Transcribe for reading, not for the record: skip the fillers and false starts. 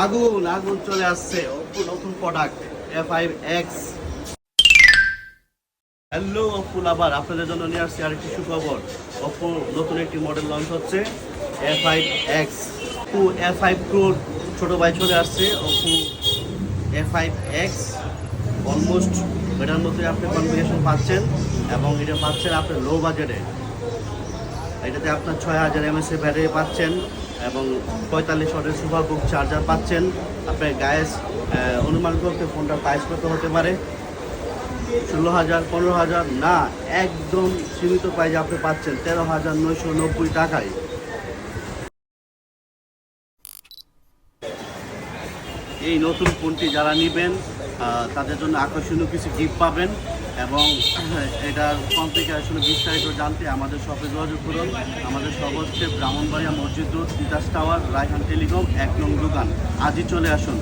আগুন আগুন চলে আসছে Oppo নতুন প্রোডাক্ট A5X। হ্যালো Oppo আবার আপনাদের জন্য নিয়ে আসছি আরেকটি সুখবর। Oppo নতুন একটি মডেল লঞ্চ হচ্ছে A5X। Oppo A5 Pro ছোট ভাই চলে আসছে Oppo A5X। অলমোস্ট এটার মধ্যে আপনি কনফিগারেশন পাচ্ছেন এবং এটা পাচ্ছেন আপনার লো বাজেটে। এটাতে আপনার 6000 mAh ব্যাটারি পাচ্ছেন এবং 45 ওয়াটের সুপার বুক চার্জার পাচ্ছেন। আপনার গায়েস অনুমান করতে ফোনটার প্রাইস কত হতে পারে? 16,000 15,000 না, একদম সীমিত প্রাইসে আপনি পাচ্ছেন 13,990 টাকায়। এই নতুন ফোনটি যারা নেবেন তাদের জন্য আকর্ষণীয় কিছু গিফট পাবেন এবং এটার কনফিগারেশন বিস্তারিত জানতে আমাদের শপে যোগাযোগ করুন। আমাদের শপ হচ্ছে ব্রাহ্মণবাড়িয়া মসজিদ road, Titas tower, Raihan telecom 1 নং দোকান। আজই চলে আসুন।